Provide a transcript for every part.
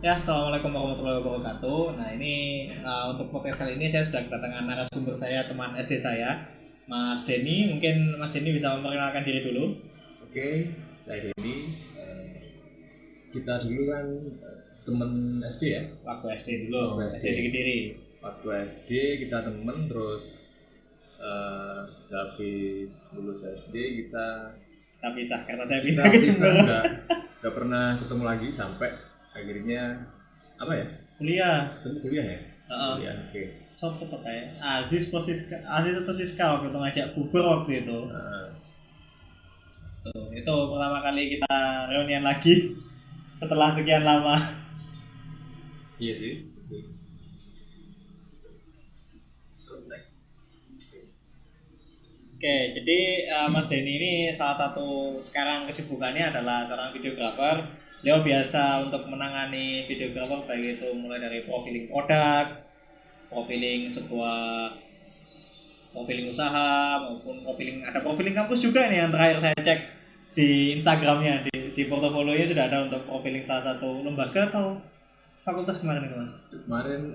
Ya, assalamualaikum warahmatullahi wabarakatuh. Nah, ini untuk podcast kali ini saya sudah kedatangan narasumber saya, teman SD saya, Mas Denny. Mungkin Mas Denny bisa memperkenalkan diri dulu. Oke, saya Denny. Kita dulu kan temen SD ya. Waktu SD dulu, SD Kediri. Waktu SD kita temen, terus sehabis lulus SD kita pisah karena saya pindah ke Jember. Nggak pernah ketemu lagi sampai akhirnya apa ya? Kuliah ya. Kuliah, oke. Sopo tuh kayak Aziz atau Siska waktu itu ngajak bubar waktu itu. Tuh, itu pertama kali kita reunian lagi setelah sekian lama. Iya sih. Terus next. Oke, jadi Mas Denny ini salah satu sekarang kesibukannya adalah seorang videografer. Beliau biasa untuk menangani videografer baik itu mulai dari profiling produk, profiling usaha maupun profiling kampus juga nih yang terakhir saya cek di Instagramnya di portofolionya sudah ada untuk profiling salah satu lembaga atau fakultas kemarin itu Mas? Kemarin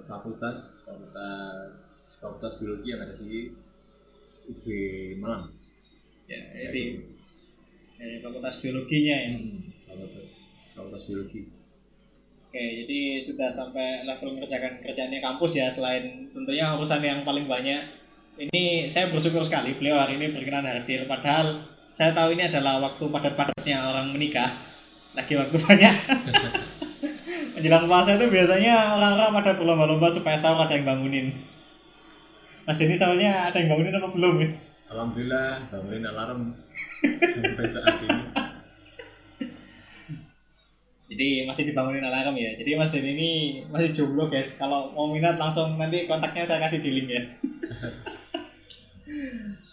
fakultas biologi yang ada di UB Malang. Ya, jadi fakultas biologinya ya. Fakultas biologi. Oke, jadi sudah sampai level mengerjakan kerjaannya kampus ya, selain tentunya urusan yang paling banyak. Ini saya bersyukur sekali beliau hari ini berkenan hadir, padahal saya tahu ini adalah waktu padat-padatnya orang menikah, lagi waktu banyak. Menjelang puasa itu biasanya orang-orang pada berlomba-lomba supaya sahur ada yang bangunin. Mas Denny soalnya ada yang bangunin apa belum? Alhamdulillah bangunin alarm sampai saat ini. Jadi masih dibangunin alarm ya. Jadi Mas Denny ini masih jomblo guys. Kalau mau minat langsung nanti kontaknya saya kasih di link ya.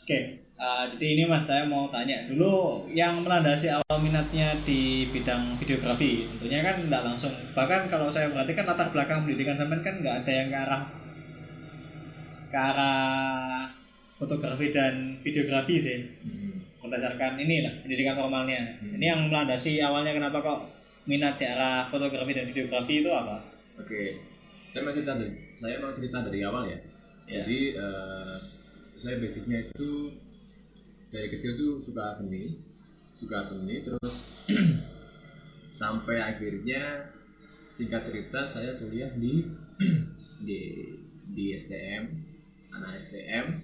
Oke, jadi ini Mas saya mau tanya dulu yang melandasi awal minatnya di bidang videografi. Tentunya kan nggak langsung. Bahkan kalau saya perhatikan latar belakang pendidikan sampean kan nggak ada yang ke arah fotografi dan videografi sih. Berdasarkan inilah pendidikan formalnya. Ini yang melandasi awalnya kenapa kok minat di arah fotografi dan videografi itu apa? Oke, saya mau cerita dari awal ya. Jadi saya basicnya itu dari kecil tuh suka seni terus sampai akhirnya singkat cerita saya kuliah di STM, anak STM.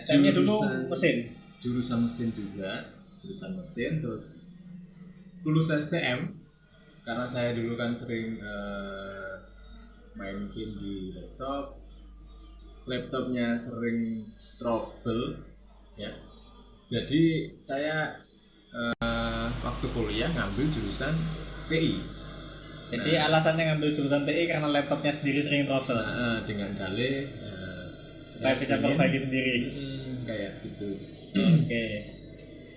STM-nya dulu mesin. Jurusan mesin terus lulus STM karena saya dulu kan sering main game di laptopnya sering trouble ya, jadi saya waktu kuliah ngambil jurusan TI. Jadi alasannya ngambil jurusan TI karena laptopnya sendiri sering trouble. Dengan dalih supaya bisa perbaiki sendiri. Kayak gitu. Oke.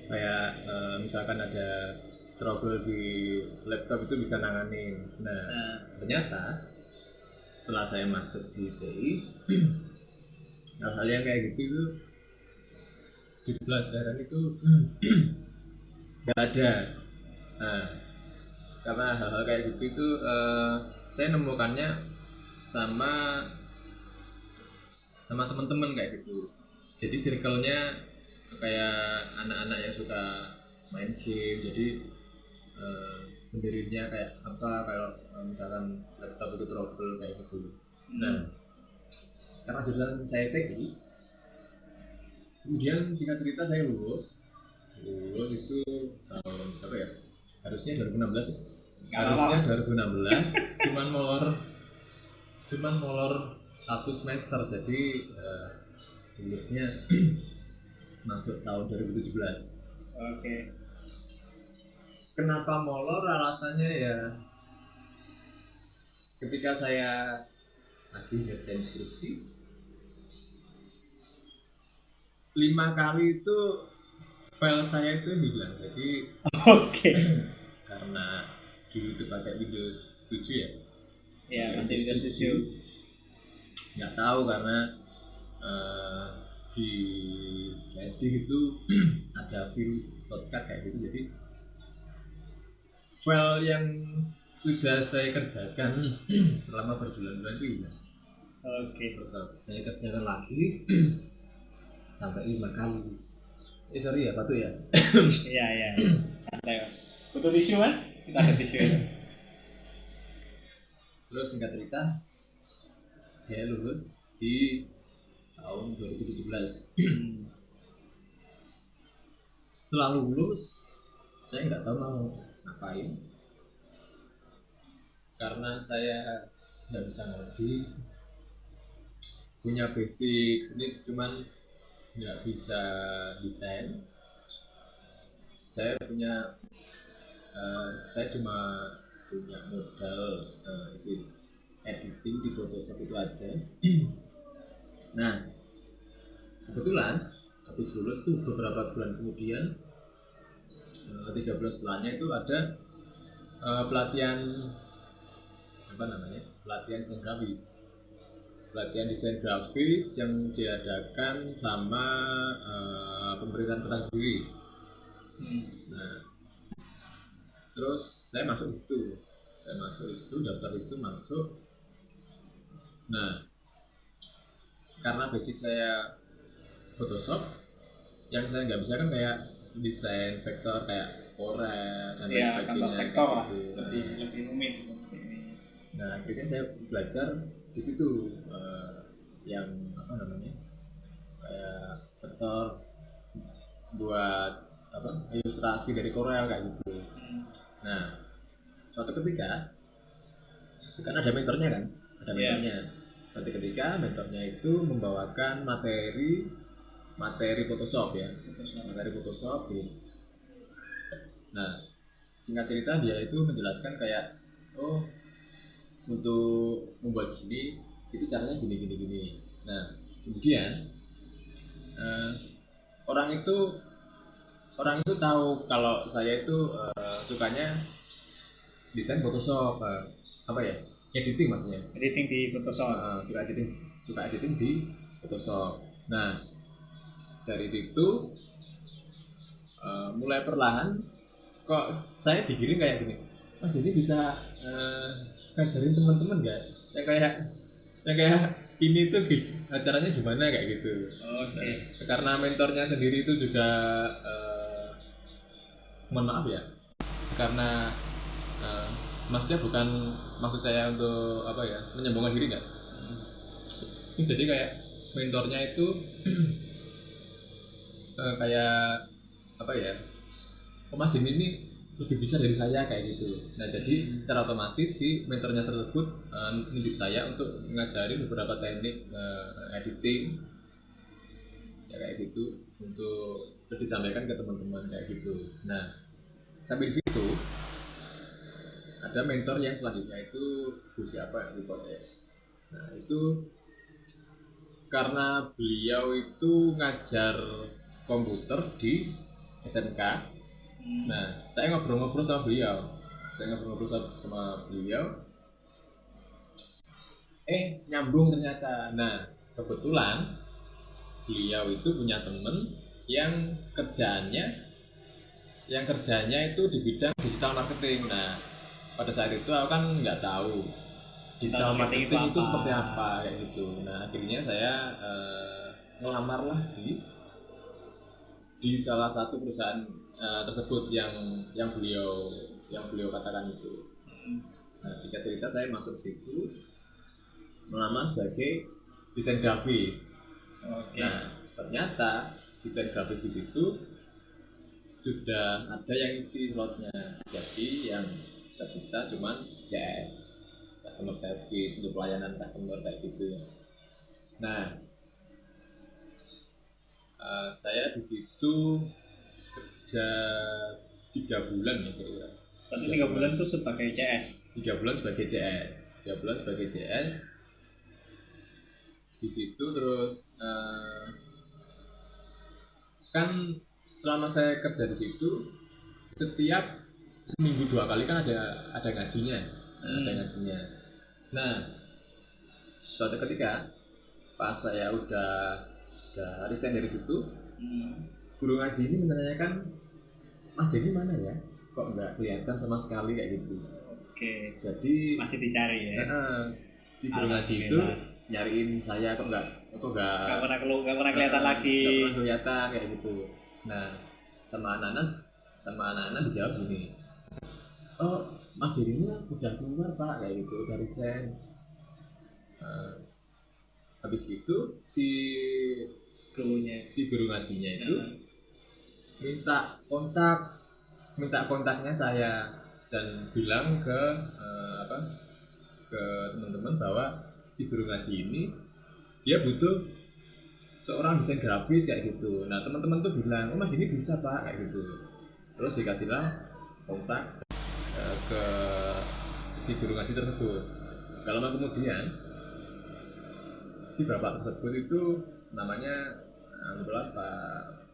Kayak misalkan ada trouble di laptop itu bisa nanganin. Nah, ternyata setelah saya masuk di TI, hal-hal yang kayak gitu itu di pelajaran itu nggak ada. Nah, karena hal-hal kayak gitu itu saya nemukannya sama teman-teman kayak gitu. Jadi circle-nya kayak anak-anak yang suka main game. Jadi pendirinya kayak apa kalau misalkan laptop itu trouble kayak gitu. Nah, karena jurusan saya TI, kemudian singkat cerita saya lulus itu tahun apa ya? Harusnya 2016 ya. Harusnya 2016, cuman molor 1 semester, jadi lulusnya masuk tahun 2017. Oke. Kenapa molor? Alasannya ya ketika saya lagi ngerjain skripsi 5 kali itu file saya itu hilang. Jadi karena dulu itu pakai Windows 7 ya. Ya, masih Windows 7. Nggak tahu karena di SD itu ada virus shortcut kayak gitu, jadi file yang sudah saya kerjakan selama berbulan-bulan itu hilang. Oke. Terus saya kerjakan lagi sampai 5 kali. Sorry ya, Patu ya. Iya. Santai, Mas. Butuh tisu, Mas? Kita ada tisu ya. Terus singkat cerita, saya lulus di tahun 2017. Setelah lulus, saya nggak tahu mau ngapain. Karena saya nggak bisa ngoding, punya basic seni cuman nggak bisa desain. Saya cuma punya modal itu editing di Photoshop itu aja. Nah, kebetulan habis lulus tuh beberapa bulan kemudian, 3 bulan setelahnya itu ada pelatihan desain grafis yang diadakan sama pemerintahan Kota Kediri. Nah, terus saya masuk itu, daftar itu masuk. Nah, karena basic saya Photoshop, yang saya nggak bisa kan kayak desain vektor kayak Corel dan lain sebagainya. Vektor lah, lebih rumit. Nah, akhirnya saya belajar di situ yang kayak vektor buat ilustrasi dari Corel kayak gitu. Nah, suatu ketika kan ada mentornya kan, Suatu ketika mentornya itu membawakan materi Photoshop ya, materi Photoshop gitu. Nah, singkat cerita dia itu menjelaskan kayak, untuk membuat gini itu caranya gini. Nah, kemudian orang itu tahu kalau saya itu sukanya desain Photoshop, editing maksudnya. Editing di Photoshop. Suka editing di Photoshop. Nah, dari situ mulai perlahan kok saya pikirin kayak gini, Mas jadi bisa ngajarin teman-teman nggak? Yang kayak ini tuh acaranya gimana kayak gitu. Okay. Nah, karena mentornya sendiri itu juga mohon maaf ya, karena maksudnya bukan maksud saya untuk menyombongkan diri nggak. Jadi kayak mentornya itu kayak Mas ini lebih bisa dari saya kayak gitu. Nah, jadi secara otomatis si mentornya tersebut menunjuk saya untuk mengajari beberapa teknik editing ya kayak gitu untuk disampaikan ke teman-teman kayak gitu. Nah, sampai di situ ada mentor yang selanjutnya itu lupa saya. Nah, itu karena beliau itu ngajar komputer di SMK. Nah, saya ngobrol-ngobrol sama beliau. Nyambung ternyata. Nah, kebetulan beliau itu punya temen yang kerjanya itu di bidang digital marketing. Nah, pada saat itu aku kan nggak tahu digital marketing itu seperti apa kayak gitu. Nah, akhirnya saya ngelamar lah di salah satu perusahaan tersebut yang beliau katakan itu. Nah, singkat cerita saya masuk situ melamar sebagai desain grafis. Okay. Nah, ternyata desain grafis di situ sudah ada yang isi slotnya. Jadi yang tersisa cuman CS, customer service, untuk pelayanan customer kayak gitu ya. Nah, saya di situ kerja 3 bulan ya kira-kira. Berarti 3 bulan itu sebagai CS. 3 bulan sebagai CS. Di situ terus kan selama saya kerja di situ setiap seminggu 2 kali kan ada ngajinya. Nah, suatu ketika pas saya udah resign dari situ, guru ngaji ini menanyakan, Mas Denny mana ya? kok nggak kelihatan sama sekali kayak gitu. Oke, Jadi masih dicari ya. si guru ngaji itu Alhamdulillah. nyariin saya kok nggak Nggak pernah kelihatan lagi. nggak pernah kelihatan kayak gitu. Nah, sama anak-anak dijawab gini, oh Mas dirinya udah keluar Pak kayak gitu, udah resign. Habis itu Gurunya. si guru ngajinya itu Ya. minta kontaknya saya dan bilang ke ke teman-teman bahwa si guru ngaji ini dia butuh seorang desain grafis kayak gitu. Nah teman-teman tuh bilang, oh Mas ini bisa Pak kayak gitu. Terus dikasihlah kontak ke si guru ngaji tersebut. Gak lama kemudian si bapak tersebut itu namanya Pak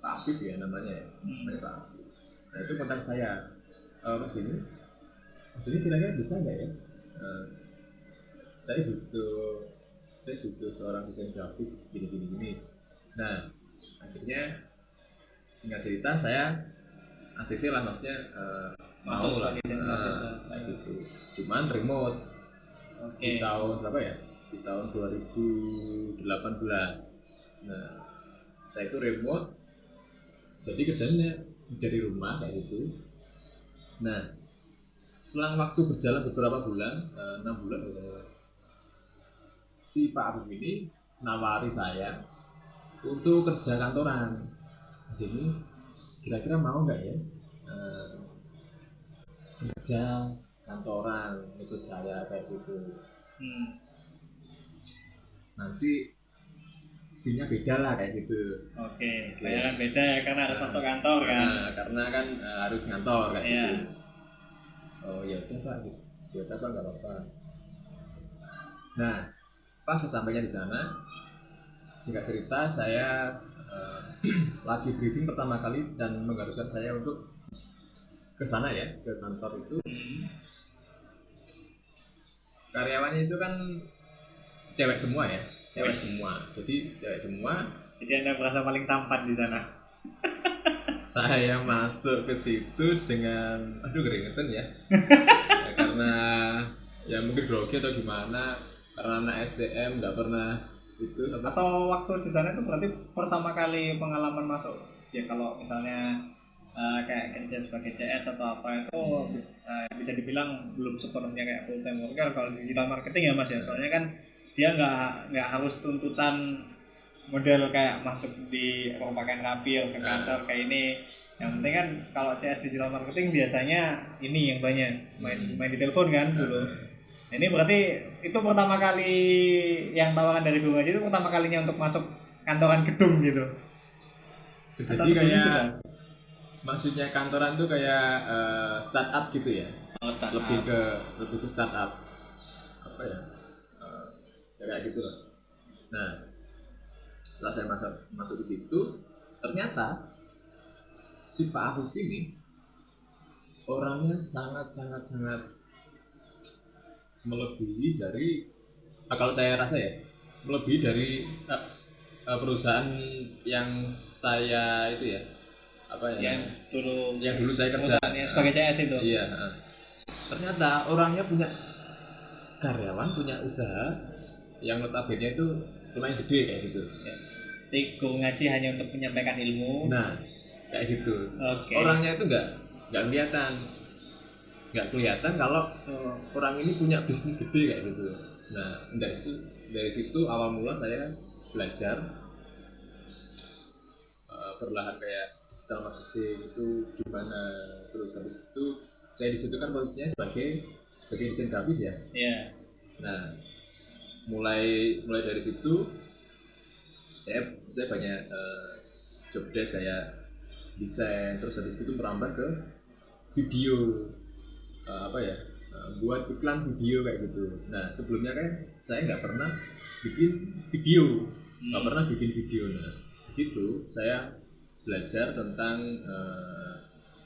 Afif ya namanya Pak Afif. Nah itu kontak saya, Mas ini kira-kira bisa nggak ya? Saya butuh seorang desain grafis gini. Nah akhirnya singkat cerita saya ACC lah maksudnya Masuk mau lah sebagai desain grafis kayak gitu. Cuman remote. Oke. Di tahun berapa ya? Di tahun 2018. Nah saya itu remote, jadi kerjanya dari rumah kayak gitu. Nah selang waktu berjalan beberapa bulan, 6 bulan si Pak Afif ini nawari saya untuk kerja kantoran di sini. Kira-kira mau nggak ya kerja kantoran ikut saya kayak gitu. Nanti fee-nya beda lah kayak gitu. Oke, bayaran beda ya karena harus masuk kantor kan. Karena kan harus ngantor kayak Iya. gitu. Oh ya udah Pak, ya udah Pak nggak apa-apa. Nah pas sesampainya di sana, singkat cerita saya lagi briefing pertama kali dan mengharuskan saya untuk ke sana ya, ke kantor itu. Karyawannya itu kan cewek semua ya, cewek semua. Jadi Anda merasa paling tampan di sana. saya masuk ke situ dengan keringetan ya. Karena ya mungkin grogi atau gimana, karena anak STM nggak pernah itu atau waktu di sana itu berarti pertama kali pengalaman masuk ya kalau misalnya kayak kerja sebagai CS atau apa itu bisa dibilang belum sepenuhnya kayak full time worker kalau di digital marketing ya Mas ya, soalnya kan dia nggak harus tuntutan model kayak masuk di pakaian rapi harus ke kantor kayak ini. Yang penting kan kalau CS digital marketing biasanya ini yang banyak main di telepon kan dulu. Ini berarti itu pertama kali yang tawaran dari guru ngaji itu pertama kalinya untuk masuk kantoran gedung gitu. Jadi kayak maksudnya kantoran tuh kayak startup gitu ya. Startup. Lebih ke startup. Apa ya? Kayak gitu lah. Nah, setelah saya masuk di situ, ternyata si Pak Afif ini orangnya sangat melebihi dari kalau saya rasa ya melebihi dari perusahaan yang saya itu ya yang dulu saya kerja sebagai CS itu. Iya. Ternyata orangnya punya karyawan, punya usaha yang notabene itu lumayan gede kayak gitu. Jadi guru ngaji hanya untuk menyampaikan ilmu. Nah kayak gitu. Okay. Orangnya itu nggak kelihatan kalau orang ini punya bisnis gede kayak gitu. Nah dari situ awal mula saya belajar perlahan kayak digital marketing itu gimana. Terus habis itu saya di situ kan posisinya sebagai desain grafis ya. Yeah. Nah mulai dari situ saya banyak job desk kayak desain, terus habis itu merambah ke video buat iklan video kayak gitu. Nah sebelumnya kan saya nggak pernah bikin video. Nah di situ saya belajar tentang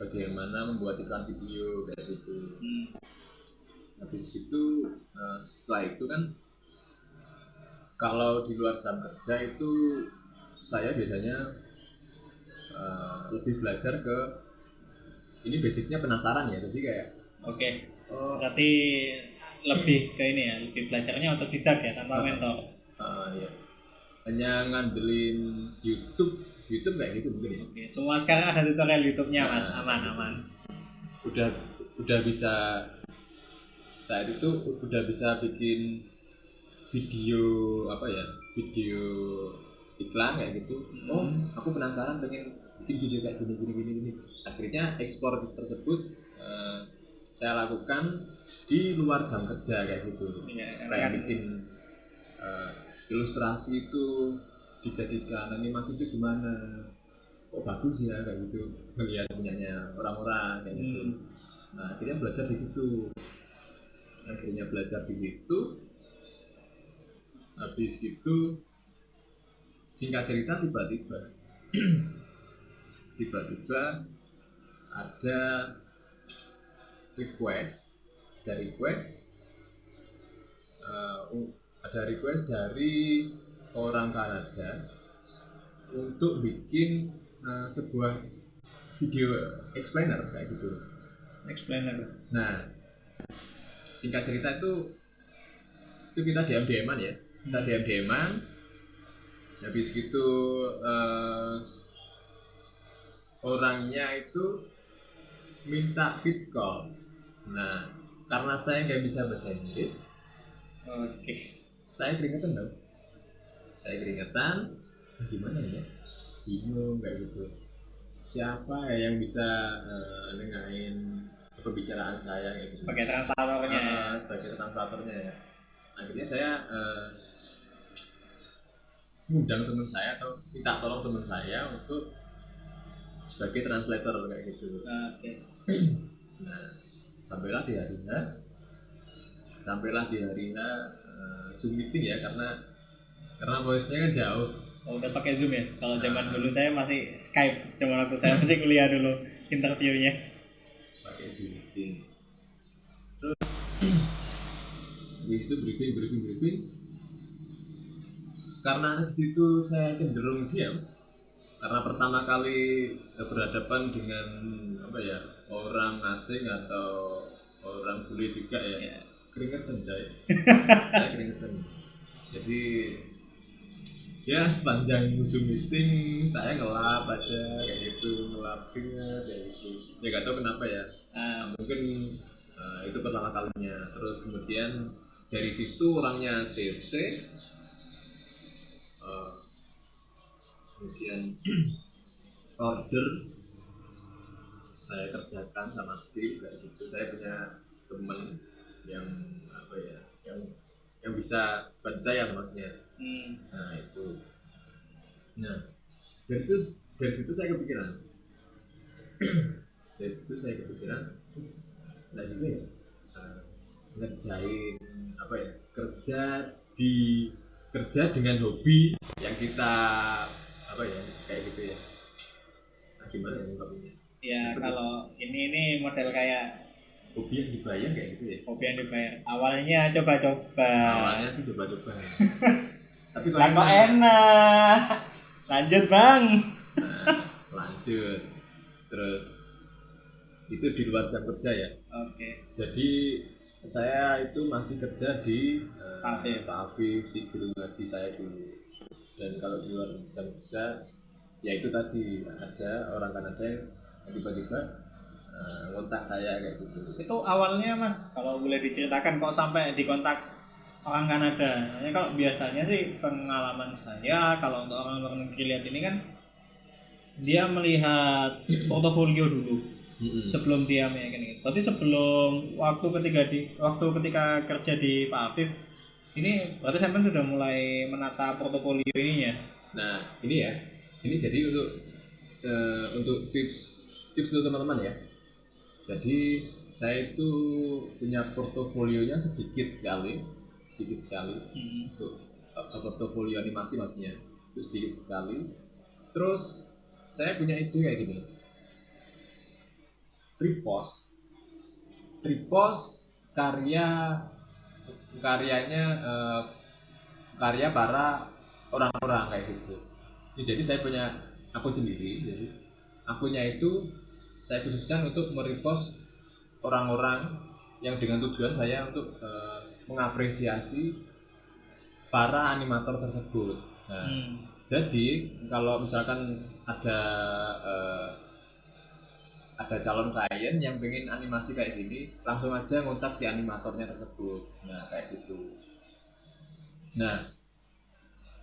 bagaimana membuat iklan video kayak gitu. Habis itu setelah itu kan kalau di luar jam kerja itu saya biasanya lebih belajar ke ini basicnya penasaran ya, jadi kayak Oke. Berarti lebih ke ini ya, lebih belajarnya otodidak ya tanpa mentor. Iya. Hanya ngandelin YouTube kayak gitu mungkin ya. Oke, semua sekarang ada tutorial YouTube-nya Mas, aman. Udah bisa, saat itu udah bisa bikin video video iklan kayak gitu. Aku penasaran pengen bikin video kayak gini. Akhirnya ekspor tersebut saya lakukan di luar jam kerja kayak gitu. Kayak bikin ilustrasi itu dijadikan animasi itu gimana, kok bagus ya kayak gitu, melihat punyanya orang-orang kayak gitu. Nah akhirnya belajar di situ. Habis itu singkat cerita tiba-tiba ada request dari orang Kanada untuk bikin sebuah video explainer kayak gitu. Nah, singkat cerita itu kita DM-an ya. Kita DM-an. Habis gitu orangnya itu minta feed call. Nah, karena saya nggak bisa bahasa Inggris, saya keringetan. Gimana ya? Bingung kayak gitu. Siapa ya yang bisa nengahin pembicaraan saya kayak gitu. Sebagai translatornya. Ya. Akhirnya saya ngundang teman saya atau minta tolong teman saya untuk sebagai translator kayak gitu. Nah, sampailah di hari Zoom meeting ya, karena voice-nya kan jauh. Udah pakai Zoom ya? Kalau zaman dulu saya masih Skype, zaman waktu saya masih kuliah dulu interviewnya. Pakai Zoom meeting. Terus habis itu briefing. Karena di situ saya cenderung diam. Karena pertama kali berhadapan dengan orang asing atau orang bule juga ya. Keringetan saya keringetan. Jadi ya sepanjang Zoom meeting saya ngelap aja kayak gitu, ngelap keringet kayak gitu. Ya nggak tahu kenapa ya. Mungkin itu pertama kalinya. Terus kemudian dari situ orangnya CC. Kemudian order saya kerjakan sama tim kayak gitu. Saya punya teman yang yang bisa bantu saya maksudnya. Nah itu. Nah dari situ saya kepikiran. Nah juga ya ngerjain kerja dengan hobi yang kita kayak gitu ya. Nah, gimana ya ngomongnya? Ya kalau ini model kayak hobi yang dibayar kayak gitu ya. Hobi yang dibayar. Awalnya coba-coba. Tapi kok enak. Lanjut bang. Lanjut. Terus itu di luar jam kerja ya. Jadi saya itu masih kerja di Pak Afif, si guru ngaji saya dulu. Dan kalau di luar jam kerja, ya itu tadi ada orang Kanada yang tiba-tiba kontak saya kayak gitu. Itu awalnya Mas, kalau boleh diceritakan kok sampai dikontak orang Kanada? Kalau biasanya sih pengalaman saya, kalau untuk orang luar negeri lihat ini kan dia melihat portofolio dulu sebelum dia meyakinkan. Berarti sebelum waktu ketika kerja di Pak Afif ini berarti sampai sudah mulai menata portofolio ininya. Nah ini jadi untuk tips untuk teman-teman ya. Jadi saya itu punya portofolionya sedikit sekali untuk portofolio animasi maksudnya itu sedikit sekali. Terus saya punya ide kayak gini, repost karya para orang-orang kayak gitu. Jadi saya punya akun sendiri, jadi akunnya itu saya khususkan untuk merepost orang-orang yang dengan tujuan saya untuk mengapresiasi para animator tersebut. Nah, jadi kalau misalkan ada calon klien yang pengen animasi kayak gini, langsung aja ngontak si animatornya tersebut. Nah, kayak gitu. Nah,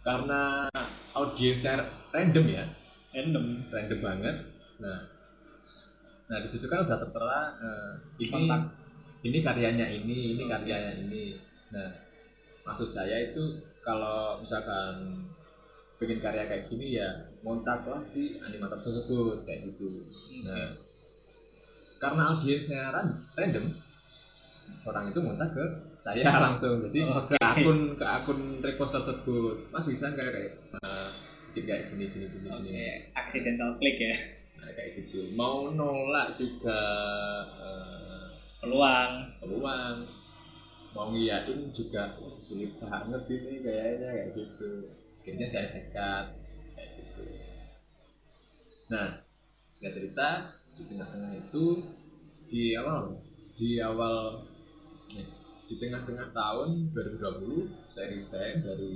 karena audiensnya random ya, random banget. Nah di situ kan udah tertera ini karyanya ini karyanya ini. Nah, maksud saya itu kalau misalkan bikin karya kayak gini ya ngontaklah si animator tersebut kayak gitu. Nah, karena audiensnya random, orang itu ngontak ke saya langsung, jadi ke akun repost tersebut, Mas bisa nggak bikin kayak gini. Accidental click ya. Nah, kayak gitu. Mau nolak juga peluang. Mau ngiyain juga sulit banget ini kayaknya kayak gitu. Akhirnya saya tekad kayak gitu. Nah, singkat cerita di tengah-tengah itu di tengah tahun 2020 saya resign dari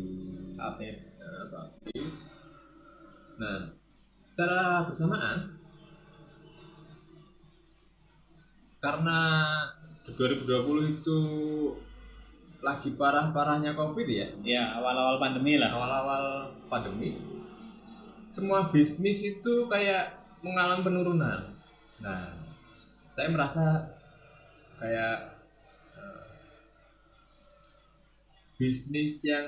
Apip. Nah, secara bersamaan karena 2020 itu lagi parah-parahnya COVID ya. Ya, awal-awal pandemi lah. Awal-awal pandemi, semua bisnis itu kayak mengalami penurunan. Nah, saya merasa kayak bisnis yang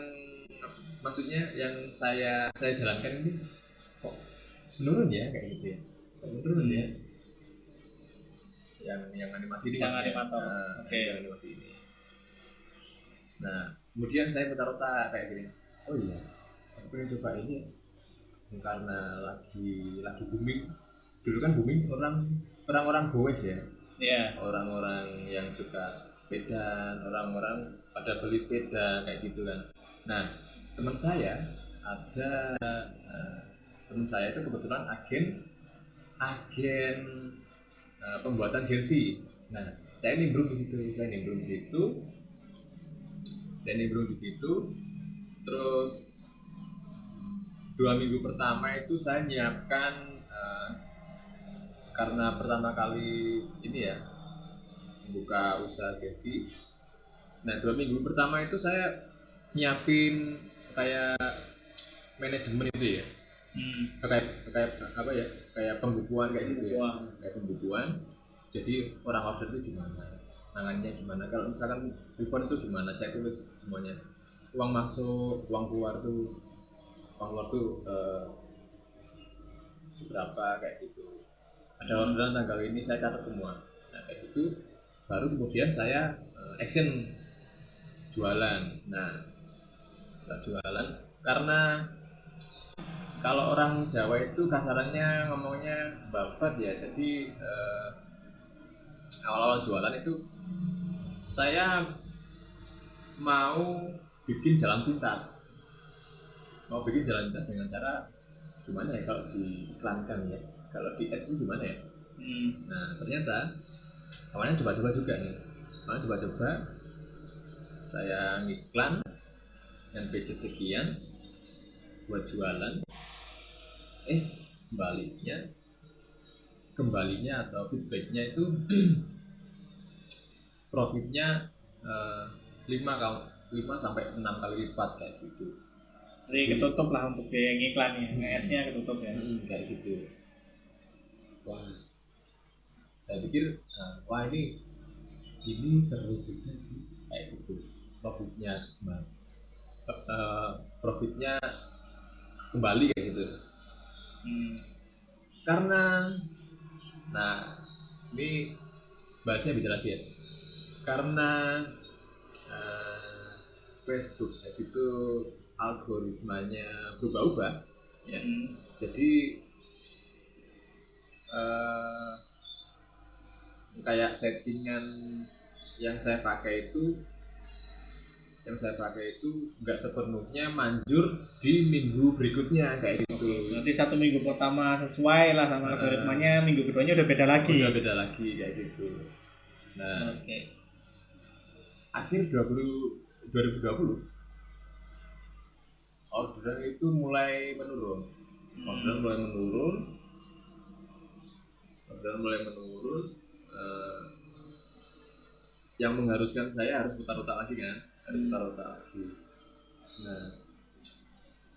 maksudnya yang saya jalankan ini kok menurun ya kayak gitu ya. Menurun ya. Yang animasi ini animator. Yang animasi ini. Nah, kemudian saya putar otak kayak gini. Oh iya, aku pengen coba ini karena lagi booming. Dulu kan booming orang-orang goes ya. Yeah. Orang-orang yang suka sepeda, orang-orang pada beli sepeda kayak gitu kan. Nah, teman saya itu kebetulan agen pembuatan jersey. Nah, saya nimbrung di situ. Terus 2 minggu pertama itu saya menyiapkan karena pertama kali ini ya membuka usaha jersey. Nah, 2 minggu pertama itu saya nyiapin kayak manajemen itu ya. Kayak pembukuan kayak gitu ya. Kayak pembukuan. Jadi orang order itu gimana, nangannya gimana, kalau misalkan refund itu gimana, saya tulis semuanya. Uang masuk, uang keluar tuh seberapa kayak gitu. Ada orderan tanggal ini saya catat semua. Nah, kayak gitu baru kemudian saya action jualan. Nah, kita jualan karena kalau orang Jawa itu kasarannya ngomongnya babat ya. Jadi awal-awal jualan itu saya mau bikin jalan pintas dengan cara gimana ya kalau diiklankan ya, kalau di ads itu gimana ya. Nah, ternyata awalnya coba-coba saya ngiklan dengan budget sekian buat jualan, kembalinya atau feedbacknya itu profitnya 5 sampai 6 kali lipat kayak gitu. Jadi ketutup lah untuk biaya ngiklannya, ads-nya ketutup ya. Kayak gitu. Wah, saya pikir ini seru juga sih kayak gitu. Profitnya kembali kayak gitu. Karena ini bahasnya beda lagi ya. Karena Facebook itu algoritmanya berubah-ubah ya. Jadi kayak settingan yang saya pakai itu yang saya pakai itu nggak sepenuhnya manjur di minggu berikutnya kayak gitu. Nanti 1 minggu pertama sesuai lah sama algoritmanya, minggu keduanya udah beda lagi. Udah beda lagi kayak gitu. Nah, akhir 2020 orderan itu mulai menurun. Orderan mulai menurun. Yang mengharuskan saya harus putar-putar lagi kan, Nah,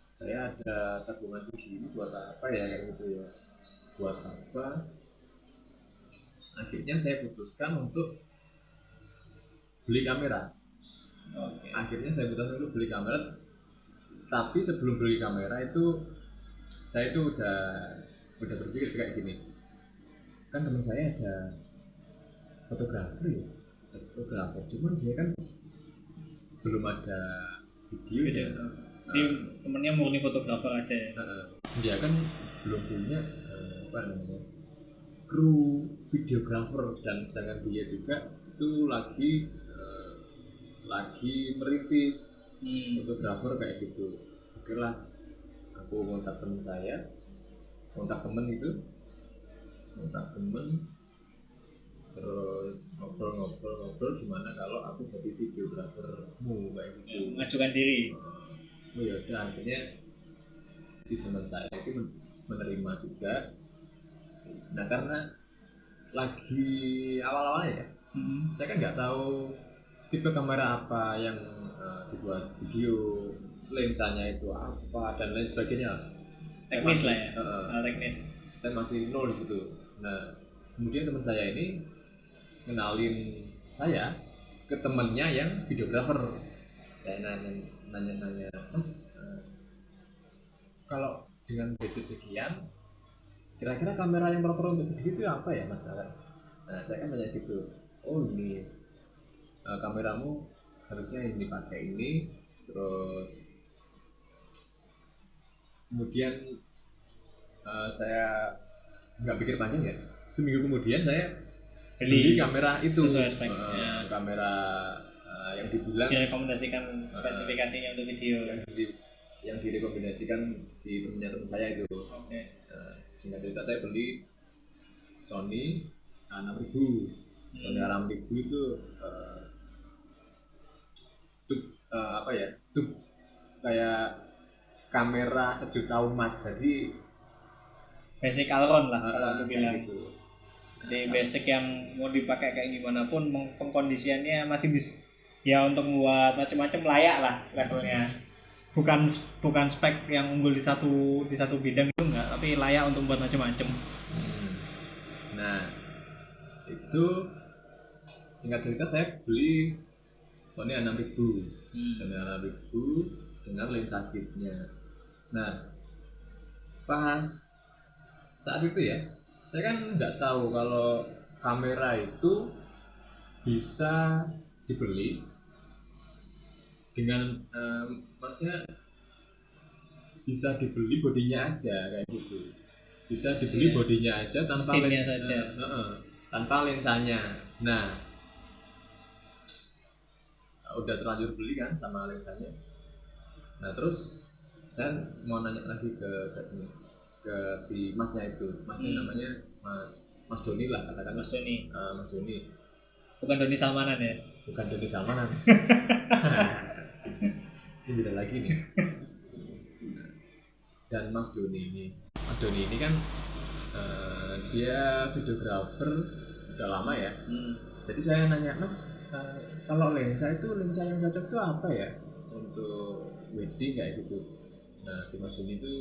saya ada tabungan segini buat apa ya kayak gitu ya. Buat apa? Akhirnya saya putuskan untuk beli kamera. Tapi sebelum beli kamera itu saya itu udah berpikir kayak gini. Kan teman saya ada fotografer, cuman dia kan belum ada videonya. Ini temennya murni fotografer aja ya. Dia kan belum punya kru videografer, dan sedangkan dia juga itu lagi merintis fotografer kayak gitu. Oke lah, aku kontak temen, terus ngobrol gimana kalau aku jadi videografermu kayak gitu. Mengajukan diri. Oh ya udah, akhirnya si teman saya itu menerima juga. Nah, karena lagi awal-awalnya ya, saya kan nggak tahu tipe kamera apa yang dibuat video, lensanya itu apa dan lain sebagainya. Teknis lah ya, teknis. Saya masih nol di situ. Nah, kemudian teman saya ini kenalin saya ke temannya yang videografer. Saya nanya, Mas, kalau dengan budget sekian, kira-kira kamera yang proper untuk video itu apa ya Mas? Nah, saya kan nanya gitu. Oh ini kameramu harusnya ini pakai ini. Terus kemudian saya nggak pikir panjang ya. Seminggu kemudian saya beli kamera itu, kamera yang dibilang direkomendasikan spesifikasinya untuk video, yang direkomendasikan si teman saya itu. Singkat cerita saya beli Sony A6000. Sony A6000 itu kayak kamera sejuta umat, jadi basic Alron lah kalau aku bilang gitu. Jadi basic yang mau dipakai kayak gimana pun pengkondisiannya masih bisa ya, untuk membuat macam-macam layak lah levelnya. Bukan spek yang unggul di satu bidang itu enggak, tapi layak untuk membuat macam-macam. Nah, itu singkat cerita saya beli Sony A6000. Sony A6000 dengan lensa kitnya. Nah, pas saat itu ya, saya kan nggak tahu kalau kamera itu bisa dibeli dengan maksudnya bisa dibeli bodinya aja kayak gitu. Bisa dibeli bodinya aja tanpa tanpa lensanya. Nah, udah terlanjur beli kan sama lensanya. Nah, terus saya mau nanya lagi ke si masnya itu. Masnya namanya Mas Doni lah, katakan Mas Doni. Mas Doni. Bukan Doni Salmanan ya? Bukan Doni Salmanan. Ini beda lagi nih. Dan Mas Doni ini kan dia videografer udah lama ya. Jadi saya nanya, Mas, kalau lensa yang cocok itu apa ya untuk wedding kayak gitu. Nah, si Mas Doni itu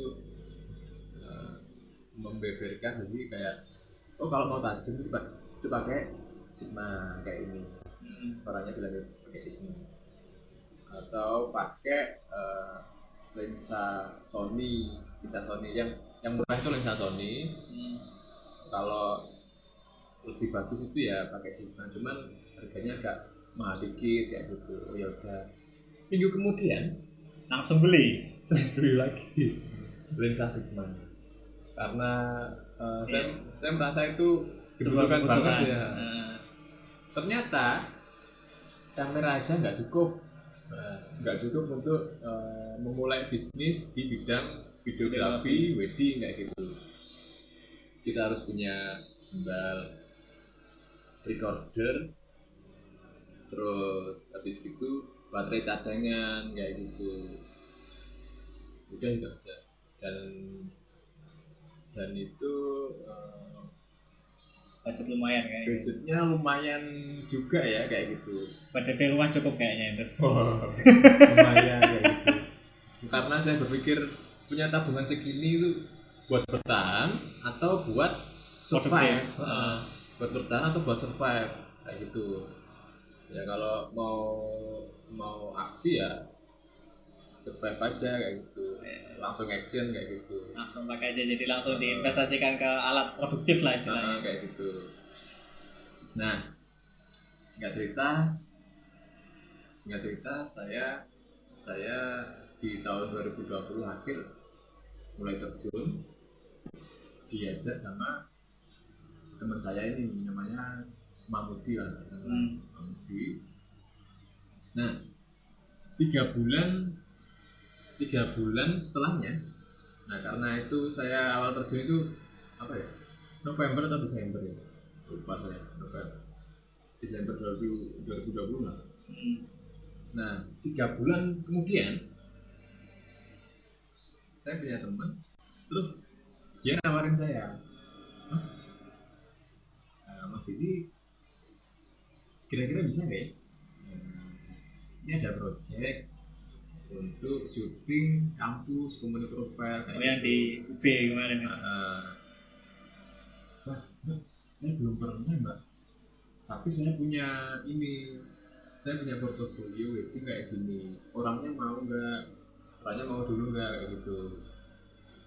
membeberkan, jadi kayak kalau mau tajam itu pakai Sigma kayak ini. Orangnya bilang pakai Sigma atau pakai lensa Sony yang murah itu lensa Sony. Kalau lebih bagus itu ya pakai Sigma, cuman harganya agak mahal dikit kayak gitu. Oh ya udah, minggu kemudian langsung beli. Saya beli lagi lensa Sigma karena saya merasa itu dibutuhkan banget ya. Ternyata kamera aja nggak cukup nggak cukup untuk memulai bisnis di bidang videografi, wedding kayak gitu. Kita harus punya gimbal, recorder, terus habis itu baterai cadangan kayak gitu. Udah itu aja. Dan itu budget lumayan kayak budgetnya lumayan juga ya kayak gitu. budget di rumah cukup kayaknya itu. Lumayan kayak gitu. Karena saya berpikir punya tabungan segini itu buat bertahan atau buat survive. Buat bertahan atau buat survive kayak gitu. Ya kalau mau aksi ya survive aja kayak gitu, langsung action kayak gitu, langsung pakai aja, jadi langsung diinvestasikan ke alat produktif lah istilahnya. Kayak gitu. Nah, singkat cerita saya di tahun 2020 akhir mulai terjun, diajak sama teman saya ini namanya Mamudi lah, Mamudi. Nah, 3 bulan setelahnya, nah karena itu saya awal terjun itu apa ya, November atau Desember ya, lupa saya, Desember 2020 lah. Nah 3 bulan kemudian saya punya teman, terus dia nawarin saya, mas ini kira-kira bisa nggak ya, ini ada project untuk syuting kampus community profile kayak yang di UB kemarin ya. Saya belum pernah mbak, tapi saya punya portofolio itu kayak gini, orangnya mau dulu nggak kayak gitu.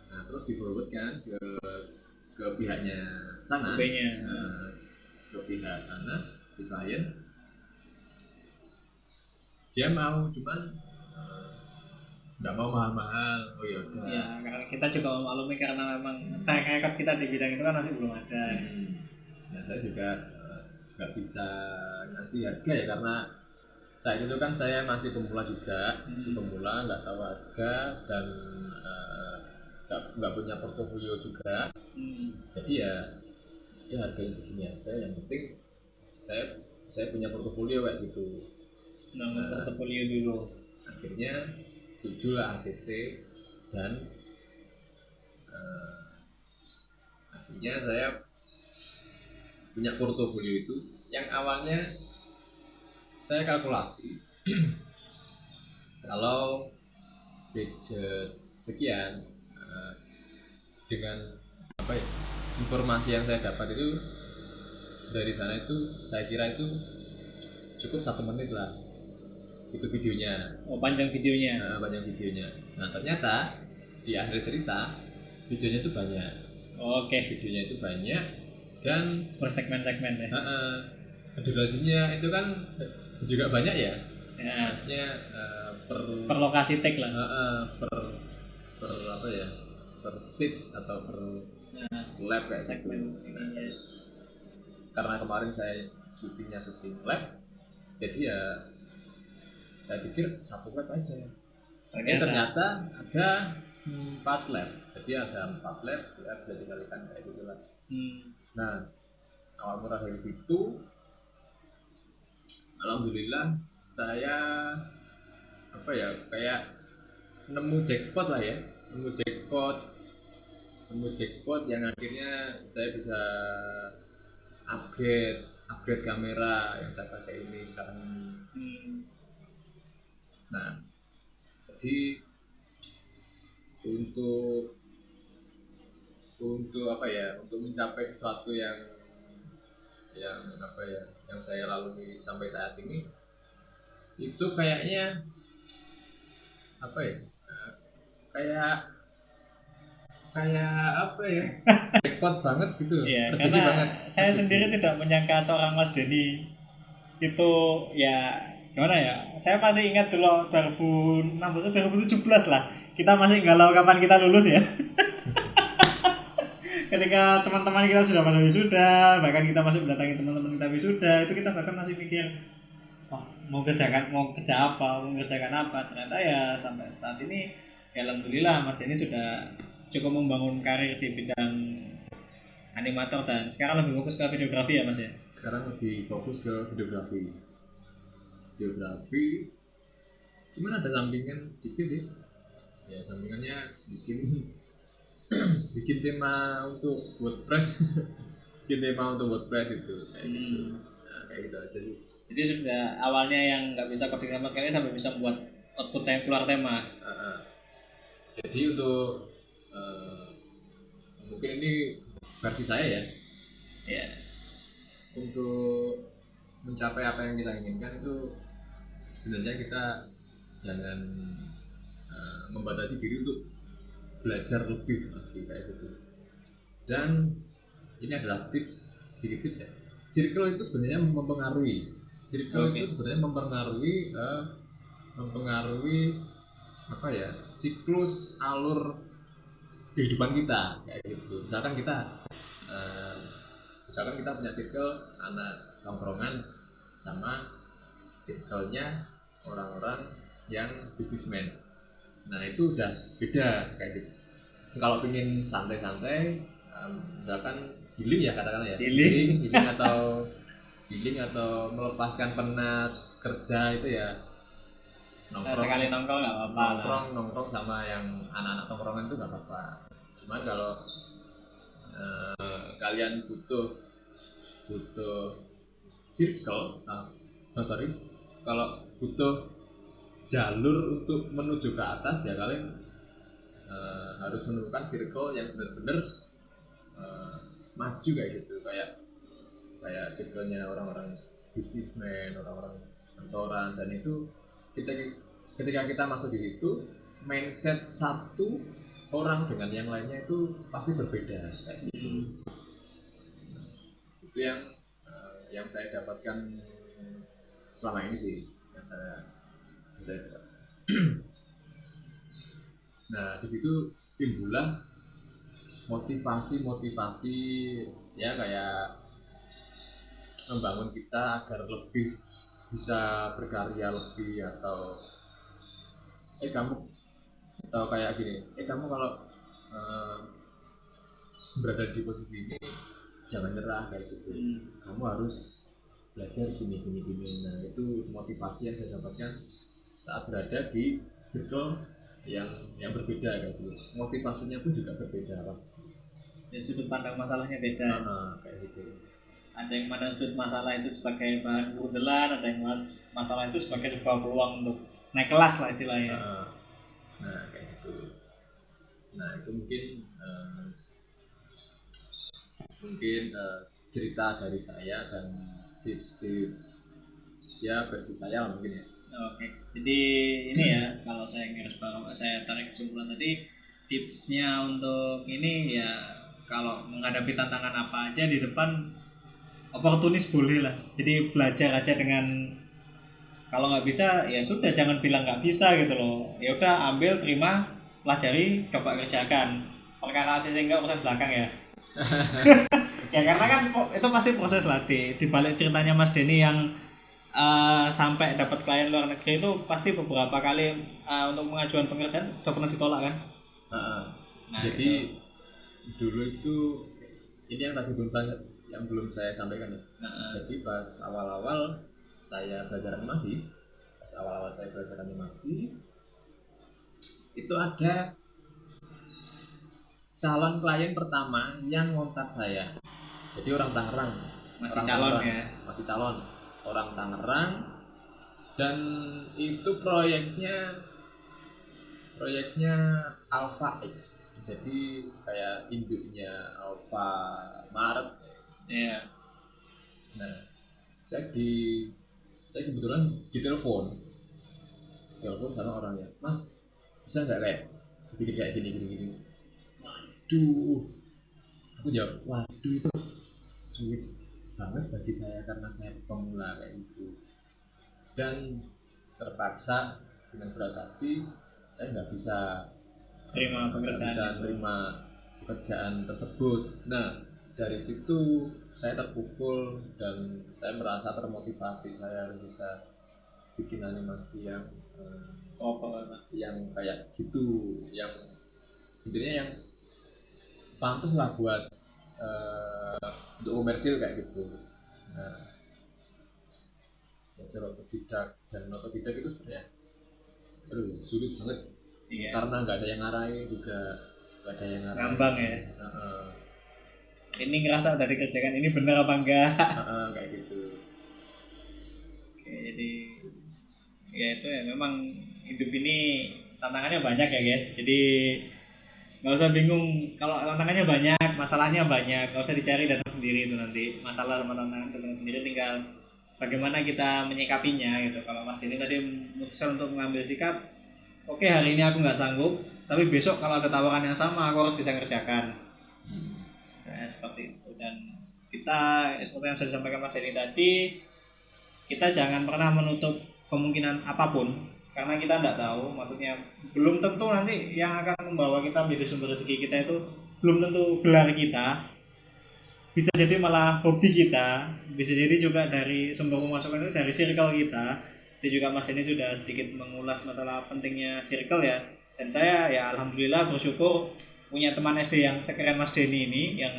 Nah terus di-forward kan ke pihaknya sana, ke pihak sana si klien, dia mau, cuman nggak mau mahal-mahal. Oh iya. Ya, karena kita juga memaklumi karena memang track record kita di bidang itu kan masih belum ada. Nah saya juga nggak bisa ngasih harga ya, karena saat itu kan saya masih pemula juga, nggak tahu harga dan nggak punya portofolio juga. Jadi ya harganya segini aja. Yang penting saya punya portofolio kayak gitu. Nah, portofolio dulu. Akhirnya setuju lah ACC, dan akhirnya saya punya portofolio itu yang awalnya saya kalkulasi kalau budget sekian, dengan apa ya, informasi yang saya dapat itu dari sana, itu saya kira itu cukup 1 menit lah itu videonya. Panjang videonya. Nah ternyata di akhir cerita videonya itu banyak. Videonya itu banyak dan bersegmen-segmen ya. Durasinya itu kan juga banyak ya. Maksudnya per lokasi take lah. Per apa ya, per stage atau per lab kayak segmen. Karena kemarin saya syuting lab, jadi ya saya pikir 1 lab aja. Ternyata ada 4 lab. Jadi ada 4 lab, ya bisa dikalikan kayak gitu lah. Nah, awal mula dari situ, alhamdulillah saya kayak nemu jackpot lah ya, nemu jackpot yang akhirnya saya bisa upgrade kamera yang saya pakai ini sekarang ini. Nah, jadi untuk mencapai sesuatu yang saya lalui sampai saat ini, itu kayaknya jackpot banget gitu. Iya, karena banget. Saya sendiri tidak menyangka seorang Mas Denny itu ya gimana ya, saya masih ingat dulu 2017 lah, kita masih galau kapan kita lulus ya. Ketika teman-teman kita sudah pada wisuda, bahkan kita masih mendatangi teman-teman kita wisuda, itu kita bahkan masih mikir wah, mau kerja apa, mau kerjakan apa. Ternyata ya sampai saat ini ya alhamdulillah Mas ini sudah cukup membangun karir di bidang animator dan sekarang lebih fokus ke videografi ya Mas ya. Sekarang lebih fokus ke videografi. Cuman ada sampingan dikit sih. Ya sampingannya bikin tema untuk WordPress. Bikin tema untuk WordPress itu kayak gitu. Nah, kayak gitu aja sih. Jadi sudah awalnya yang nggak bisa coding sama sekali sampai bisa membuat output yang keluar tema. Jadi untuk mungkin ini versi saya ya. Ya. Untuk mencapai apa yang kita inginkan itu sebenarnya kita jangan membatasi diri untuk belajar lebih lagi kayak gitu. Dan ini adalah sedikit tips ya. Circle itu sebenarnya mempengaruhi. Itu sebenarnya mempengaruhi apa ya? Siklus alur kehidupan kita kayak gitu. Misalkan kita punya circle anak tongkrongan sama circle-nya orang-orang yang bisnismen. Nah itu udah beda kayak gitu. Kalau pengen santai-santai, misalkan healing ya katakanlah ya, healing atau melepaskan penat kerja itu ya nongkrong. Sekali nongkrong nggak apa-apa. Nongkrong sama yang anak-anak tongkrongan itu nggak apa-apa. Cuman kalau kalian butuh circle, kalau butuh jalur untuk menuju ke atas ya kalian harus menemukan circle yang benar-benar maju kayak gitu, kayak circle-nya orang-orang bisnismen, orang-orang kantoran, dan itu ketika kita masuk di situ mindset satu orang dengan yang lainnya itu pasti berbeda kayak gitu. Itu yang saya dapatkan selama ini sih yang saya dapat. Nah di situ timbullah motivasi ya kayak membangun kita agar lebih bisa berkarya lebih, atau kayak gini, kamu kalau berada di posisi ini jangan nyerah kayak gitu. Kamu harus belajar gini. Nah itu motivasi yang saya dapatkan saat berada di circle yang berbeda kayak gitu. Motivasinya pun juga berbeda pasti. Ya, sudut pandang masalahnya beda. Kayak gitu. Ada yang mana sudut masalah itu sebagai bahan keundelan, ada yang masalah itu sebagai sebuah peluang untuk naik kelas lah istilahnya. Nah kayak gitu. Nah itu mungkin cerita dari saya dan tips ya versi saya mungkin ya. Oke. Jadi ini ya kalau saya tarik kesimpulan tadi, tipsnya untuk ini ya kalau menghadapi tantangan apa aja di depan oportunis boleh lah. Jadi belajar aja dengan, kalau nggak bisa ya sudah jangan bilang nggak bisa gitu loh. Ya udah ambil, terima, pelajari, coba kerjakan. Perkara ACC enggak urusan belakang ya. Ya karena kan itu pasti proses lah di balik ceritanya Mas Denny yang sampai dapat klien luar negeri itu pasti beberapa kali untuk pengajuan pekerjaan udah pernah ditolak kan? Nah, jadi itu dulu itu ini yang belum saya sampaikan ya. Jadi pas awal-awal saya belajar animasi, itu ada calon klien pertama yang ngontak saya. Jadi orang Tangerang, masih calon orang Tangerang, dan itu proyeknya Alpha X, jadi kayak induknya Alpha Mart. Iya. Nah, saya kebetulan ditelepon sama orangnya, Mas bisa nggak bikin kayak gini. Waduh, aku jawab, waduh itu sulit banget bagi saya karena saya pemula kayak gitu, dan terpaksa dengan berat hati saya nggak bisa terima pekerjaan tersebut. Nah dari situ saya terpukul dan saya merasa termotivasi, saya harus bisa bikin animasi yang yang kayak gitu, yang intinya yang pantas lah buat untuk komersil kayak gitu. Nah, belajar otodidak dan otodidak itu sebenarnya sulit banget. Iya. Karena nggak ada yang ngarahin juga, nggak ada yang ngarahin. Ngambang ya. Ini ngerasa udah dikerjakan, ini bener apa enggak? Kayak gitu. Oke, jadi ya itu ya memang hidup ini tantangannya banyak ya guys. Jadi nggak usah bingung kalau tantangannya banyak, masalahnya banyak, nggak usah dicari datang sendiri itu nanti masalah sama tantangan datang sendiri, tinggal bagaimana kita menyikapinya gitu. Kalau Mas ini tadi memutuskan untuk mengambil sikap, oke, hari ini aku nggak sanggup, tapi besok kalau ada tawaran yang sama aku harus bisa ngerjakan. Nah, seperti itu. Dan kita seperti yang sudah disampaikan Mas ini tadi, kita jangan pernah menutup kemungkinan apapun. Karena kita tidak tahu, maksudnya belum tentu nanti yang akan membawa kita menjadi sumber rezeki kita itu belum tentu gelar kita, bisa jadi malah hobi kita, bisa jadi juga dari sumber pemasukan itu dari circle kita. Jadi juga Mas ini sudah sedikit mengulas masalah pentingnya circle ya, dan saya ya alhamdulillah bersyukur punya teman SD yang sekeren Mas Denny ini, yang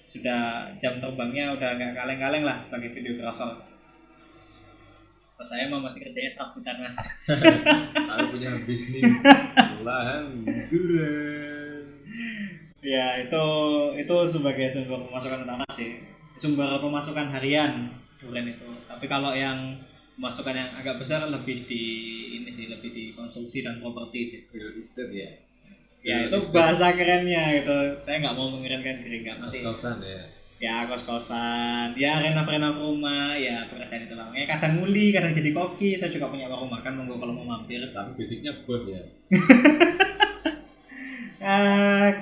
sudah jam terbangnya udah nggak kaleng-kaleng lah sebagai videographer. Kalau saya mah masih kerjanya serabutan Mas. Aku punya bisnis lahan durian. Ya itu sebagai sumber pemasukan utama sih, sumber pemasukan harian durian itu. Tapi kalau yang pemasukan yang agak besar lebih di ini sih, lebih di konsumsi dan properti sih. Real estate ya. Ya itu bahasa kerennya gitu. Saya nggak mau mengerenkan diri, nggak masih. Kos-kosan ya. Ya kos-kosan, ya renov-renov rumah, ya pekerjaan itu lah. Ya kadang nguli, kadang jadi koki. Saya juga punya warung makan, monggo kalau mau mampir. Tapi basicnya bos ya.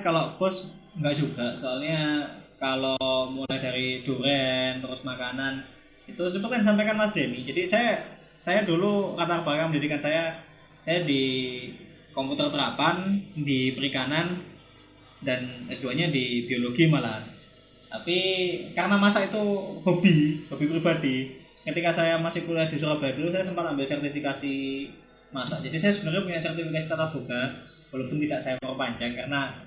Kalau bos enggak juga, soalnya kalau mulai dari durian terus makanan itu seperti yang disampaikan Mas Denny. Jadi saya dulu latar belakang pendidikan saya di komputer terapan, di perikanan, dan S2-nya di biologi malah. Tapi karena masak itu hobi pribadi. Ketika saya masih kuliah di Surabaya dulu, saya sempat ambil sertifikasi masak. Jadi saya sebenarnya punya sertifikasi tata boga, walaupun tidak saya perpanjang karena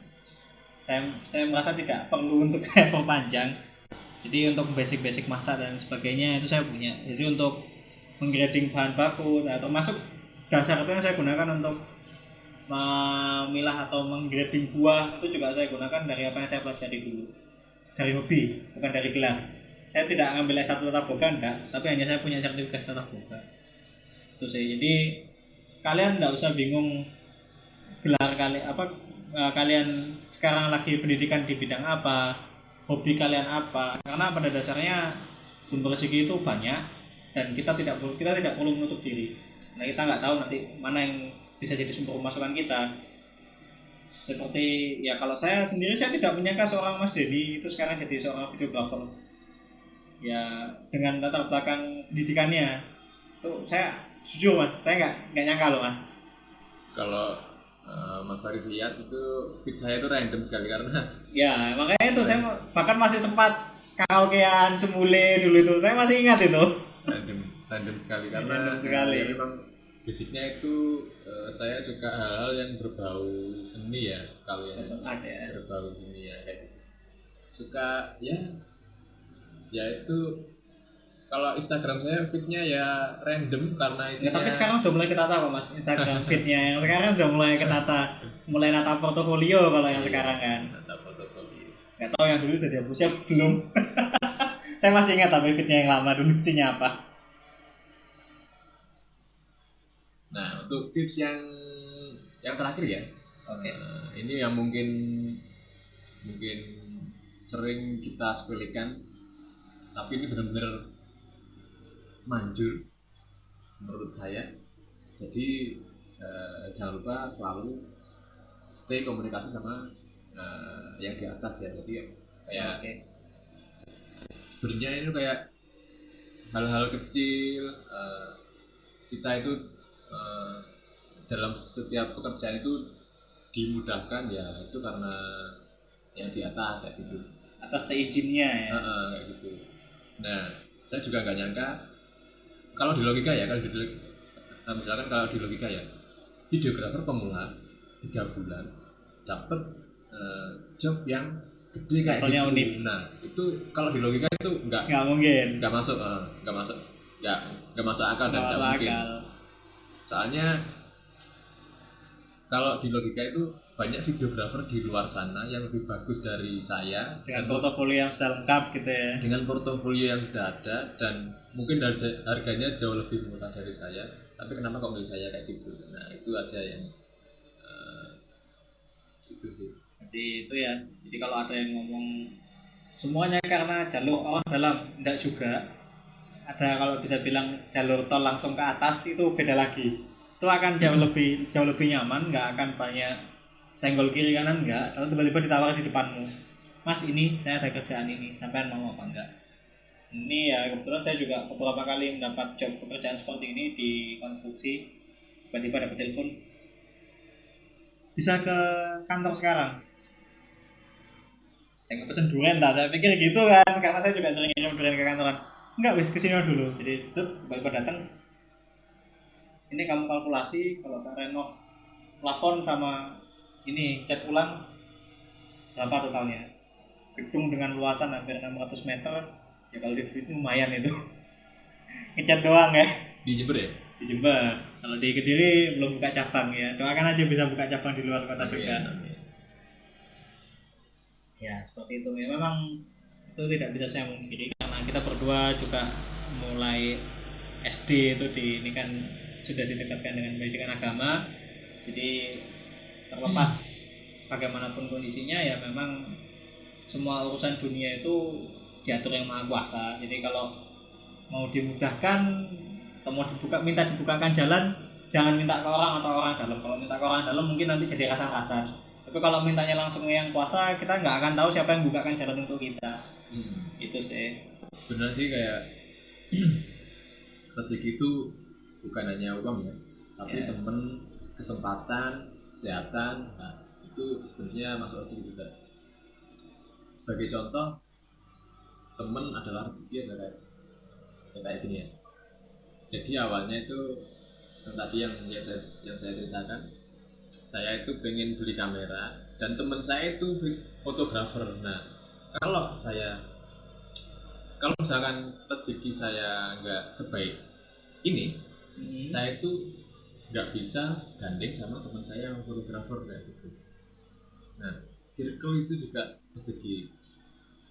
saya merasa tidak perlu untuk saya perpanjang. Jadi untuk basic masak dan sebagainya itu saya punya. Jadi untuk menggrading bahan baku, nah, termasuk dasar itu yang saya gunakan untuk memilah atau menggrading buah, itu juga saya gunakan dari apa yang saya pelajari dulu, dari hobi, bukan dari gelar. Saya tidak ngambil S1 tata boga enggak, tapi hanya saya punya sertifikasi tata boga. Itu sih. Jadi kalian enggak usah bingung gelar kalian sekarang lagi pendidikan di bidang apa, hobi kalian apa, karena pada dasarnya sumber rezeki itu banyak dan kita tidak perlu menutup diri. Nah, kita nggak tahu nanti mana yang bisa jadi sumber pemasukan kita. Seperti ya, kalau saya sendiri, saya tidak menyangka seorang Mas Denny itu sekarang jadi seorang videographer. Ya dengan latar belakang pendidikannya itu, saya jujur Mas, saya nggak nyangka loh Mas. Kalau Mas Farid lihat itu feed saya itu random sekali karena ya makanya itu saya bahkan masih sempat karaokean semule dulu itu, saya masih ingat itu. Random sekali karena ya memang basicnya itu saya suka hal-hal yang berbau seni ya, kalau yang berbau seni ya kayak gitu. Suka ya itu kalau Instagram saya feednya ya random karena isinya. Ya, tapi sekarang udah mulai ketata Pak Mas Instagram feednya, yang sekarang sudah mulai ketata, mulai nata portofolio kalau yang sekarang kan. Nata portofolio. Nggak tahu yang dulu udah dihapusnya belum. Saya masih ingat tapi feednya yang lama dulu isinya apa. Nah, untuk tips yang terakhir ya. Oke. Ini yang mungkin sering kita sepelekan, tapi ini benar-benar manjur menurut saya. Jadi jangan lupa selalu stay komunikasi sama yang di atas ya. Jadi kayak sebenarnya ini kayak hal-hal kecil kita itu dalam setiap pekerjaan itu dimudahkan ya, itu karena yang di atas ya gitu, atas seizinnya ya. Kayak gitu. Nah, saya juga nggak nyangka kalau di logika ya, misalkan kalau di logika ya, videografer pemula 3 bulan dapat job yang gede kayak Levelnya gitu. unik. Nah itu kalau di logika itu nggak mungkin, nggak masuk akal dan nggak mungkin. Soalnya kalau di logika itu banyak videografer di luar sana yang lebih bagus dari saya dengan portofolio yang sudah lengkap gitu ya. Dengan portofolio yang sudah ada dan mungkin dari harganya jauh lebih murah dari saya, tapi kenapa kok milih saya kayak gitu? Nah itu aja yang itu sih. Jadi itu ya. Jadi kalau ada yang ngomong semuanya karena jalur orang dalam, enggak juga. Ada kalau bisa bilang jalur tol langsung ke atas itu beda lagi. Itu akan jauh lebih nyaman, nggak akan banyak senggol kiri kanan enggak. Kalau tiba-tiba ditawar di depanmu, Mas ini saya ada kerjaan ini, sampean mau apa enggak? Ini ya kebetulan saya juga beberapa kali mendapat job pekerjaan seperti ini di konstruksi. Tiba-tiba dapat telepon, bisa ke kantor sekarang. Saya pesen durian tak, saya pikir gitu kan, karena saya juga sering ngirim durian ke kantoran. Enggak, wis kesini dulu. Jadi itu tiba-tiba datang, ini kamu kalkulasi kalau renov plafon sama ini cat ulang berapa totalnya. Gedung dengan luasan hampir 600 meter, ya kalau di itu lumayan itu. Ngecat doang ya. Di Jember ya? Di Jember. Kalau di Kediri belum buka cabang ya. Doakan aja bisa buka cabang di luar kota juga. Ya seperti itu ya. Memang itu tidak bisa saya mungkiri karena kita berdua juga mulai SD itu ini kan sudah didekatkan dengan pendidikan agama. Jadi terlepas bagaimanapun kondisinya ya memang semua urusan dunia itu diatur yang maha kuasa. Jadi kalau mau dimudahkan atau mau minta dibukakan jalan, jangan minta ke orang atau orang dalam. Kalau minta ke orang dalam mungkin nanti jadi kasar-kasar. Tapi kalau mintanya langsung ke yang kuasa, kita nggak akan tahu siapa yang bukakan jalan untuk kita. Itu sih. Sebenarnya sih kayak rezeki itu bukan hanya uang ya, tapi temen, kesempatan, kesehatan, nah itu sebenarnya masuk rezeki juga. Sebagai contoh, temen adalah rezeki adalah kayak gini ya. Jadi awalnya itu tadi yang saya ceritakan, saya itu pengen beli kamera dan teman saya itu fotografer. Nah kalau misalkan rezeki saya nggak sebaik ini, saya itu nggak bisa gandeng sama teman saya yang fotografer kayak gitu. Nah circle itu juga rezeki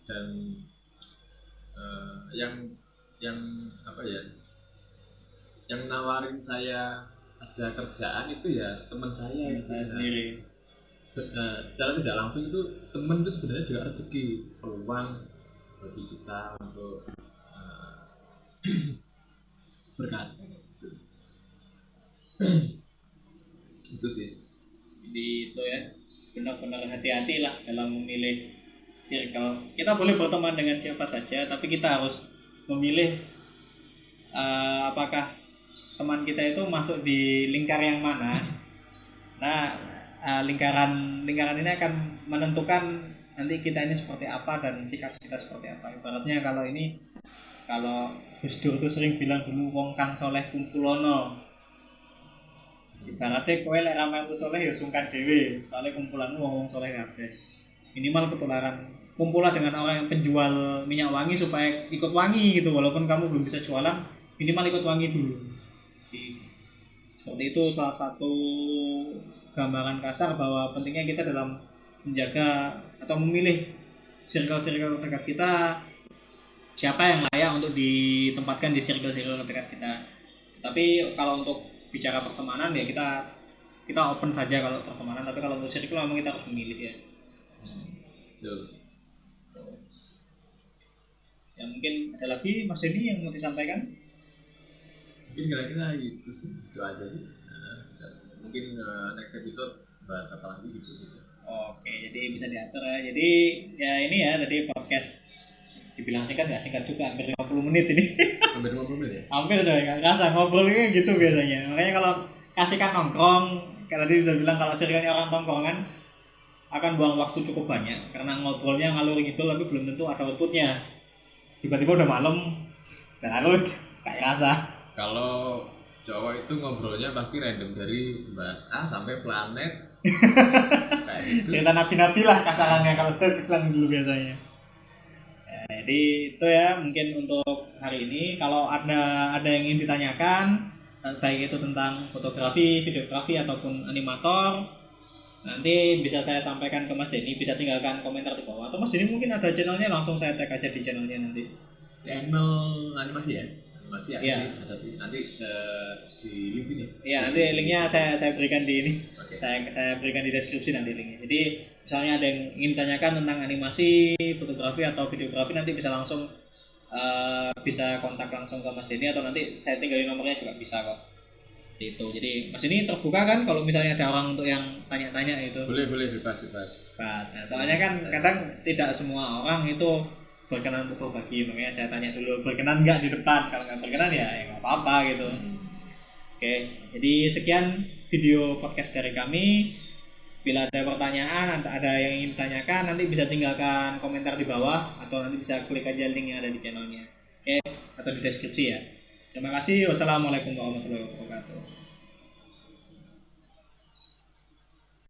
dan yang apa ya, yang nawarin saya ada kerjaan itu ya teman saya sendiri. Secara tidak langsung itu teman itu sebenarnya juga rezeki, peluang bagi kita untuk berkat gitu. Itu sih. Jadi itu ya, benar-benar hati-hati lah dalam memilih circle. Kita boleh berteman dengan siapa saja, tapi kita harus memilih apakah teman kita itu masuk di lingkar yang mana. Nah, lingkaran ini akan menentukan nanti kita ini seperti apa dan sikap kita seperti apa. Ibaratnya kalau Gus Dur itu sering bilang dulu wong kang soleh kumpulono. Ibaratnya kowe lek ramai soleh ya sungkan dhewe, soalnya kumpulanmu wong soleh kabeh. Minimal ketularan. Kumpullah dengan orang yang penjual minyak wangi supaya ikut wangi gitu, walaupun kamu belum bisa jualan, minimal ikut wangi dulu. Seperti itu salah satu gambaran kasar bahwa pentingnya kita dalam menjaga atau memilih circle-circle terdekat kita, siapa yang layak untuk ditempatkan di circle-circle terdekat kita. Tapi kalau untuk bicara pertemanan ya kita open saja kalau pertemanan, tapi kalau untuk circle memang kita harus memilih ya. Ya mungkin ada lagi Mas Denny yang mau disampaikan? Mungkin kira-kira itu sih, itu aja sih. Mungkin next episode bahas apa lagi gitu bisa. Oke, jadi bisa diatur ya. Jadi ya ini ya tadi podcast dibilang singkat nggak singkat juga, hampir 50 menit ini. Hampir 50 menit ya? Hampir coy, nggak kerasa ngobrolnya gitu biasanya. Makanya kalau kasihkan nongkrong, kayak tadi udah bilang kalau circle-nya orang tongkrongan akan buang waktu cukup banyak karena ngobrolnya ngalur ngidul tapi belum tentu ada outputnya. Tiba-tiba udah malam, udah larut, kayak rasa. Kalau cowok itu ngobrolnya pasti random dari bahas A sampai planet. Kayak gitu. Cerita nabi-nabi lah kasarannya kalau setiap iklan dulu biasanya. Jadi itu ya mungkin untuk hari ini. Kalau ada yang ingin ditanyakan, baik itu tentang fotografi, videografi ataupun animator, nanti bisa saya sampaikan ke Mas Denny. Bisa tinggalkan komentar di bawah. Atau Mas Denny mungkin ada channelnya, langsung saya tag aja di channelnya nanti. Channel animasi ya? Animasi ya? Iya. Ada sih. Nanti di link sini. Iya, nanti linknya saya berikan di ini. Oke. Saya berikan di deskripsi nanti linknya. Jadi misalnya ada yang ingin tanyakan tentang animasi, fotografi atau videografi, nanti bisa langsung bisa kontak langsung ke Mas Denny, atau nanti saya tinggalin nomornya juga bisa kok. Itu. Jadi Mas ini terbuka kan kalau misalnya ada orang untuk yang tanya-tanya itu. Boleh bebas. Nah, soalnya kan kadang tidak semua orang itu berkenan untuk berbagi, makanya saya tanya dulu berkenan nggak di depan. Kalau nggak berkenan ya nggak apa-apa gitu. Oke, jadi sekian video podcast dari kami. Bila ada pertanyaan, ada yang ingin ditanyakan, nanti bisa tinggalkan komentar di bawah, atau nanti bisa klik aja link yang ada di channelnya. Oke, atau di deskripsi ya. Terima kasih. Wassalamualaikum warahmatullahi wabarakatuh.